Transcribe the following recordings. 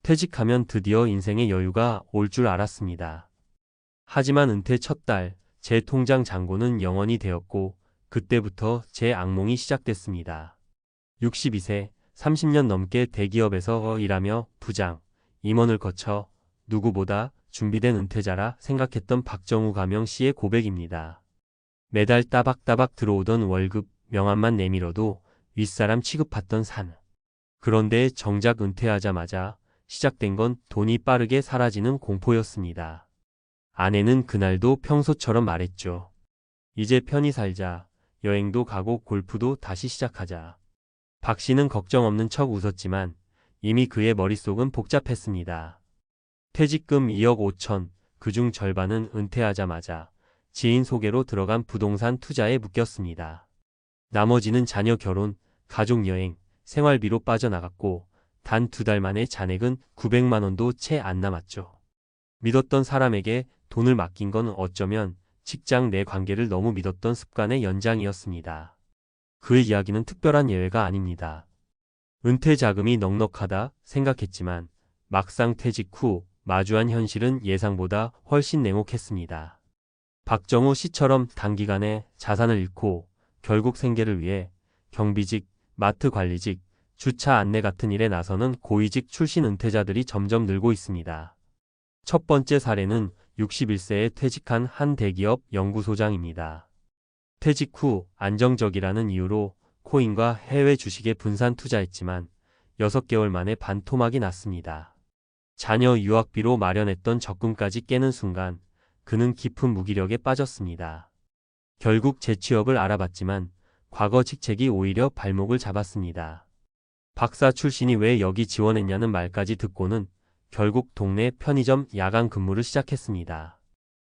퇴직하면 드디어 인생의 여유가 올 줄 알았습니다. 하지만 은퇴 첫 달, 제 통장 잔고는 0원이 되었고 그때부터 제 악몽이 시작됐습니다. 62세, 30년 넘게 대기업에서 일하며 부장, 임원을 거쳐 누구보다 준비된 은퇴자라 생각했던 박정우 가명 씨의 고백입니다. 매달 따박따박 들어오던 월급, 명함만 내밀어도 윗사람 취급받던 삶. 그런데 정작 은퇴하자마자 시작된 건 돈이 빠르게 사라지는 공포였습니다. 아내는 그날도 평소처럼 말했죠. 이제 편히 살자. 여행도 가고 골프도 다시 시작하자. 박 씨는 걱정 없는 척 웃었지만 이미 그의 머릿속은 복잡했습니다. 퇴직금 2억 5천, 그중 절반은 은퇴하자마자 지인 소개로 들어간 부동산 투자에 묶였습니다. 나머지는 자녀 결혼, 가족 여행, 생활비로 빠져나갔고 단 2달 만에 잔액은 900만 원도 채 안 남았죠. 믿었던 사람에게 돈을 맡긴 건 어쩌면 직장 내 관계를 너무 믿었던 습관의 연장이었습니다. 그의 이야기는 특별한 예외가 아닙니다. 은퇴 자금이 넉넉하다 생각했지만 막상 퇴직 후 마주한 현실은 예상보다 훨씬 냉혹했습니다. 박정우 씨처럼 단기간에 자산을 잃고 결국 생계를 위해 경비직, 마트 관리직, 주차 안내 같은 일에 나서는 고위직 출신 은퇴자들이 점점 늘고 있습니다. 첫 번째 사례는 61세에 퇴직한 한 대기업 연구소장입니다. 퇴직 후 안정적이라는 이유로 코인과 해외 주식에 분산 투자했지만 6개월 만에 반토막이 났습니다. 자녀 유학비로 마련했던 적금까지 깨는 순간 그는 깊은 무기력에 빠졌습니다. 결국 재취업을 알아봤지만 과거 직책이 오히려 발목을 잡았습니다. 박사 출신이 왜 여기 지원했냐는 말까지 듣고는 결국 동네 편의점 야간 근무를 시작했습니다.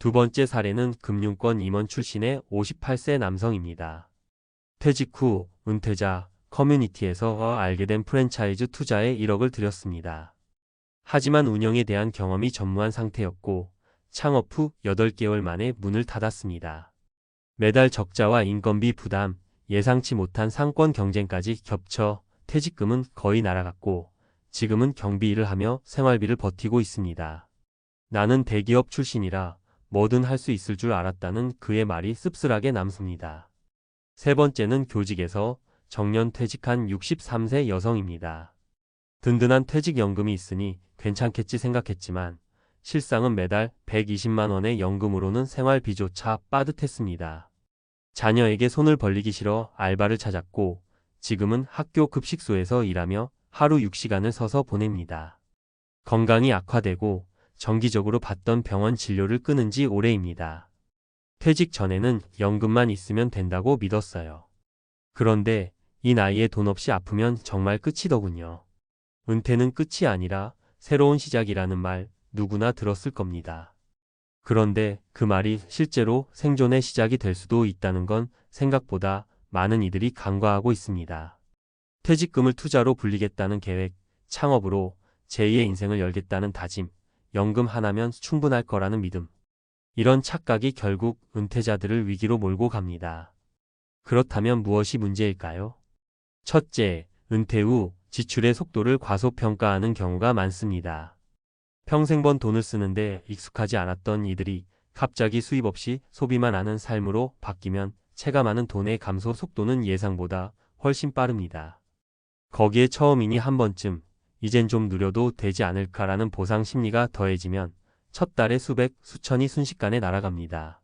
두 번째 사례는 금융권 임원 출신의 58세 남성입니다. 퇴직 후 은퇴자 커뮤니티에서 알게 된 프랜차이즈 투자에 1억을 들였습니다. 하지만 운영에 대한 경험이 전무한 상태였고 창업 후 8개월 만에 문을 닫았습니다. 매달 적자와 인건비 부담, 예상치 못한 상권 경쟁까지 겹쳐 퇴직금은 거의 날아갔고 지금은 경비 일을 하며 생활비를 버티고 있습니다. 나는 대기업 출신이라 뭐든 할 수 있을 줄 알았다는 그의 말이 씁쓸하게 남습니다. 세 번째는 교직에서 정년 퇴직한 63세 여성입니다. 든든한 퇴직연금이 있으니 괜찮겠지 생각했지만 실상은 매달 120만 원의 연금으로는 생활비조차 빠듯했습니다. 자녀에게 손을 벌리기 싫어 알바를 찾았고 지금은 학교 급식소에서 일하며 하루 6시간을 서서 보냅니다. 건강이 악화되고 정기적으로 받던 병원 진료를 끊은 지 오래입니다. 퇴직 전에는 연금만 있으면 된다고 믿었어요. 그런데 이 나이에 돈 없이 아프면 정말 끝이더군요. 은퇴는 끝이 아니라 새로운 시작이라는 말 누구나 들었을 겁니다. 그런데 그 말이 실제로 생존의 시작이 될 수도 있다는 건 생각보다 많은 이들이 간과하고 있습니다. 퇴직금을 투자로 불리겠다는 계획, 창업으로 제2의 인생을 열겠다는 다짐, 연금 하나면 충분할 거라는 믿음. 이런 착각이 결국 은퇴자들을 위기로 몰고 갑니다. 그렇다면 무엇이 문제일까요? 첫째, 은퇴 후 지출의 속도를 과소평가하는 경우가 많습니다. 평생 번 돈을 쓰는데 익숙하지 않았던 이들이 갑자기 수입 없이 소비만 하는 삶으로 바뀌면 체감하는 돈의 감소 속도는 예상보다 훨씬 빠릅니다. 거기에 처음이니 한 번쯤 이젠 좀 누려도 되지 않을까라는 보상 심리가 더해지면 첫 달에 수백, 수천이 순식간에 날아갑니다.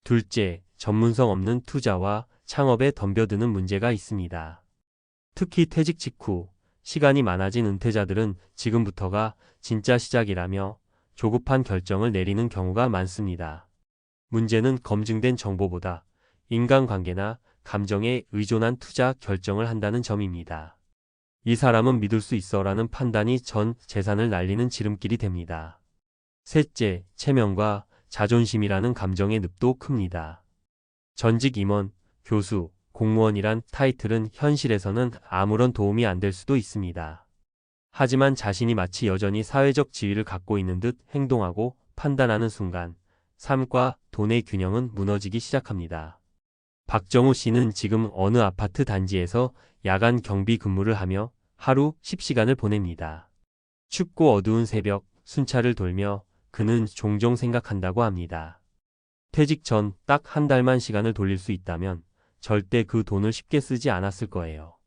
둘째, 전문성 없는 투자와 창업에 덤벼드는 문제가 있습니다. 특히 퇴직 직후 시간이 많아진 은퇴자들은 지금부터가 진짜 시작이라며 조급한 결정을 내리는 경우가 많습니다. 문제는 검증된 정보보다 인간관계나 감정에 의존한 투자 결정을 한다는 점입니다. 이 사람은 믿을 수 있어라는 판단이 전 재산을 날리는 지름길이 됩니다. 셋째, 체면과 자존심이라는 감정의 늪도 큽니다. 전직 임원, 교수, 공무원이란 타이틀은 현실에서는 아무런 도움이 안 될 수도 있습니다. 하지만 자신이 마치 여전히 사회적 지위를 갖고 있는 듯 행동하고 판단하는 순간 삶과 돈의 균형은 무너지기 시작합니다. 박정우 씨는 지금 어느 아파트 단지에서 야간 경비 근무를 하며 하루 10시간을 보냅니다. 춥고 어두운 새벽, 순찰을 돌며 그는 종종 생각한다고 합니다. 퇴직 전 딱 한 달만 시간을 돌릴 수 있다면 절대 그 돈을 쉽게 쓰지 않았을 거예요.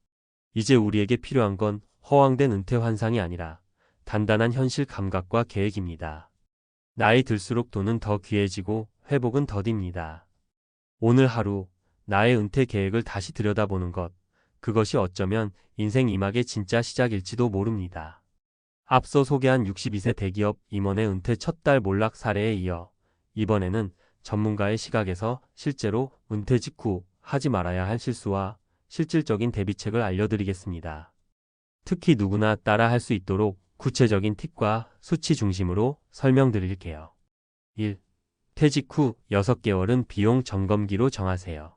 이제 우리에게 필요한 건 허황된 은퇴 환상이 아니라 단단한 현실 감각과 계획입니다. 나이 들수록 돈은 더 귀해지고 회복은 더딥니다. 오늘 하루 나의 은퇴 계획을 다시 들여다보는 것, 그것이 어쩌면 인생 2막의 진짜 시작일지도 모릅니다. 앞서 소개한 62세 대기업 임원의 은퇴 첫 달 몰락 사례에 이어 이번에는 전문가의 시각에서 실제로 은퇴 직후 하지 말아야 할 실수와 실질적인 대비책을 알려드리겠습니다. 특히 누구나 따라 할 수 있도록 구체적인 팁과 수치 중심으로 설명드릴게요. 1. 퇴직 후 6개월은 비용 점검기로 정하세요.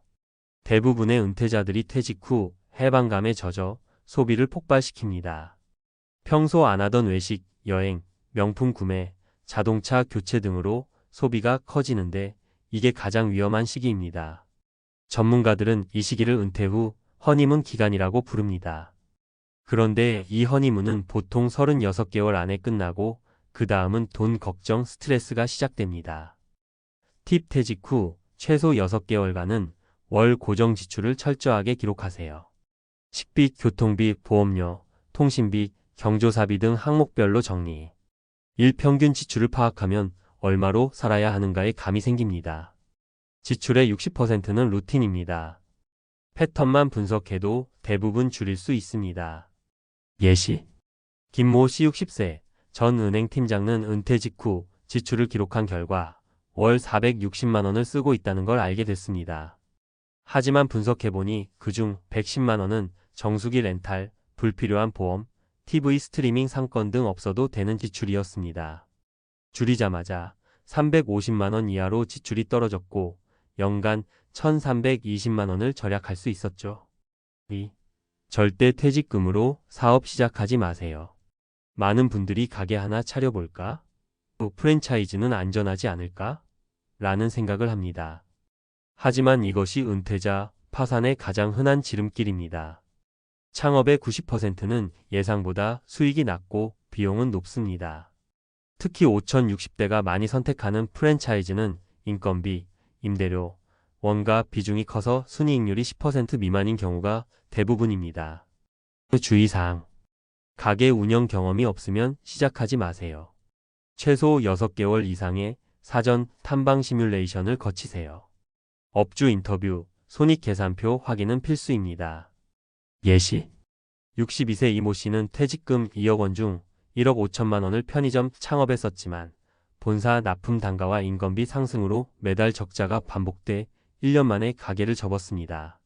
대부분의 은퇴자들이 퇴직 후 해방감에 젖어 소비를 폭발시킵니다. 평소 안 하던 외식, 여행, 명품 구매, 자동차 교체 등으로 소비가 커지는데 이게 가장 위험한 시기입니다. 전문가들은 이 시기를 은퇴 후 허니문 기간이라고 부릅니다. 그런데 이 허니문은 보통 36개월 안에 끝나고 그 다음은 돈 걱정 스트레스가 시작됩니다. 팁 퇴직 후 최소 6개월간은 월 고정 지출을 철저하게 기록하세요. 식비, 교통비, 보험료, 통신비, 경조사비 등 항목별로 정리. 일평균 지출을 파악하면 얼마로 살아야 하는가에 감이 생깁니다. 지출의 60%는 루틴입니다. 패턴만 분석해도 대부분 줄일 수 있습니다. 예시. 김모 씨 60세 전 은행팀장은 은퇴 직후 지출을 기록한 결과 월 460만 원을 쓰고 있다는 걸 알게 됐습니다. 하지만 분석해보니 그중 110만 원은 정수기 렌탈, 불필요한 보험, TV 스트리밍 상권 등 없어도 되는 지출이었습니다. 줄이자마자 350만 원 이하로 지출이 떨어졌고 연간 1,320만 원을 절약할 수 있었죠. 2. 절대 퇴직금으로 사업 시작하지 마세요. 많은 분들이 가게 하나 차려볼까? 프랜차이즈는 안전하지 않을까? 라는 생각을 합니다. 하지만 이것이 은퇴자 파산의 가장 흔한 지름길입니다. 창업의 90%는 예상보다 수익이 낮고 비용은 높습니다. 특히 5060대가 많이 선택하는 프랜차이즈는 인건비, 임대료, 원가 비중이 커서 순이익률이 10% 미만인 경우가 대부분입니다. 주의사항. 가게 운영 경험이 없으면 시작하지 마세요. 최소 6개월 이상의 사전 탐방 시뮬레이션을 거치세요. 업주 인터뷰, 손익계산표 확인은 필수입니다. 예시. 62세 이모 씨는 퇴직금 2억 원 중 1억 5천만 원을 편의점 창업에 썼지만 본사 납품 단가와 인건비 상승으로 매달 적자가 반복돼 1년 만에 가게를 접었습니다.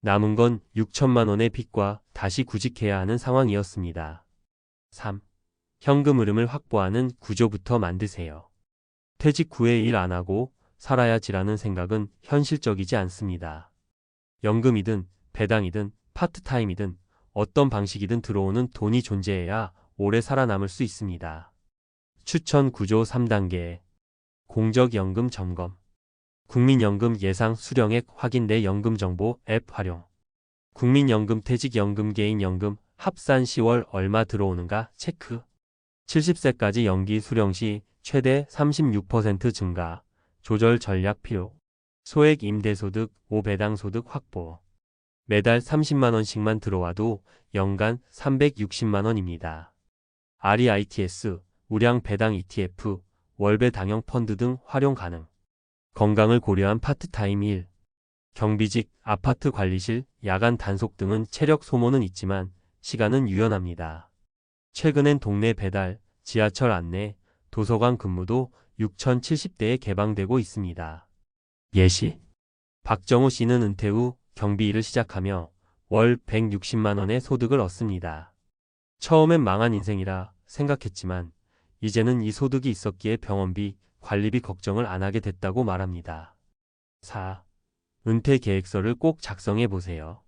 남은 건 6천만 원의 빚과 다시 구직해야 하는 상황이었습니다. 3. 현금 흐름을 확보하는 구조부터 만드세요. 퇴직 후에 일 안 하고 살아야지라는 생각은 현실적이지 않습니다. 연금이든 배당이든 파트타임이든 어떤 방식이든 들어오는 돈이 존재해야 오래 살아남을 수 있습니다. 추천 구조 3단계. 공적연금 점검. 국민연금 예상 수령액 확인 내 연금정보 앱 활용. 국민연금 퇴직연금 개인연금 합산 10월 얼마 들어오는가 체크. 70세까지 연기 수령 시 최대 36% 증가. 조절 전략 필요. 소액 임대소득 5배당소득 확보. 매달 30만 원씩만 들어와도 연간 360만 원입니다. REITs, 우량 배당 ETF, 월배당형 펀드 등 활용 가능. 건강을 고려한 파트타임 일. 경비직, 아파트 관리실, 야간 단속 등은 체력 소모는 있지만 시간은 유연합니다. 최근엔 동네 배달, 지하철 안내, 도서관 근무도 6,070대에 개방되고 있습니다. 예시. 박정우 씨는 은퇴 후 경비 일을 시작하며 월 160만 원의 소득을 얻습니다. 처음엔 망한 인생이라 생각했지만 이제는 이 소득이 있었기에 병원비, 관리비 걱정을 안 하게 됐다고 말합니다. 4. 은퇴 계획서를 꼭 작성해 보세요.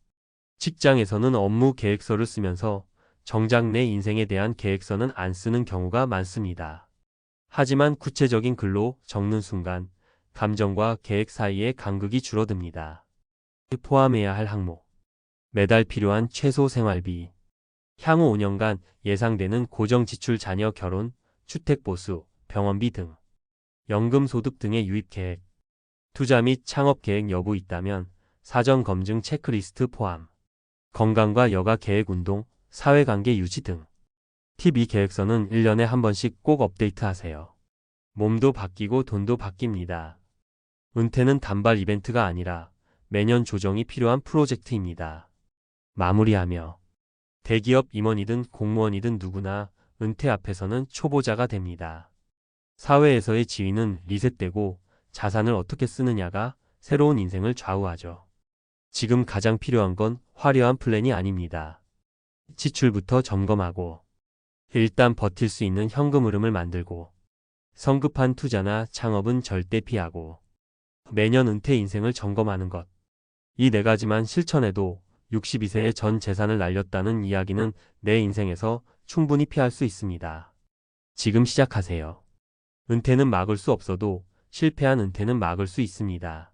직장에서는 업무 계획서를 쓰면서 정작 내 인생에 대한 계획서는 안 쓰는 경우가 많습니다. 하지만 구체적인 글로 적는 순간 감정과 계획 사이의 간극이 줄어듭니다. 포함해야 할 항목. 매달 필요한 최소 생활비. 향후 5년간 예상되는 고정 지출 자녀 결혼, 주택 보수, 병원비 등, 연금 소득 등의 유입 계획, 투자 및 창업 계획 여부 있다면 사전 검증 체크리스트 포함, 건강과 여가 계획 운동, 사회관계 유지 등. 팁 이 계획서는 1년에 한 번씩 꼭 업데이트하세요. 몸도 바뀌고 돈도 바뀝니다. 은퇴는 단발 이벤트가 아니라 매년 조정이 필요한 프로젝트입니다. 마무리하며 대기업 임원이든 공무원이든 누구나 은퇴 앞에서는 초보자가 됩니다. 사회에서의 지위는 리셋되고 자산을 어떻게 쓰느냐가 새로운 인생을 좌우하죠. 지금 가장 필요한 건 화려한 플랜이 아닙니다. 지출부터 점검하고 일단 버틸 수 있는 현금 흐름을 만들고 성급한 투자나 창업은 절대 피하고 매년 은퇴 인생을 점검하는 것. 이 네 가지만 실천해도 62세에 전 재산을 날렸다는 이야기는 내 인생에서 충분히 피할 수 있습니다. 지금 시작하세요. 은퇴는 막을 수 없어도 실패한 은퇴는 막을 수 있습니다.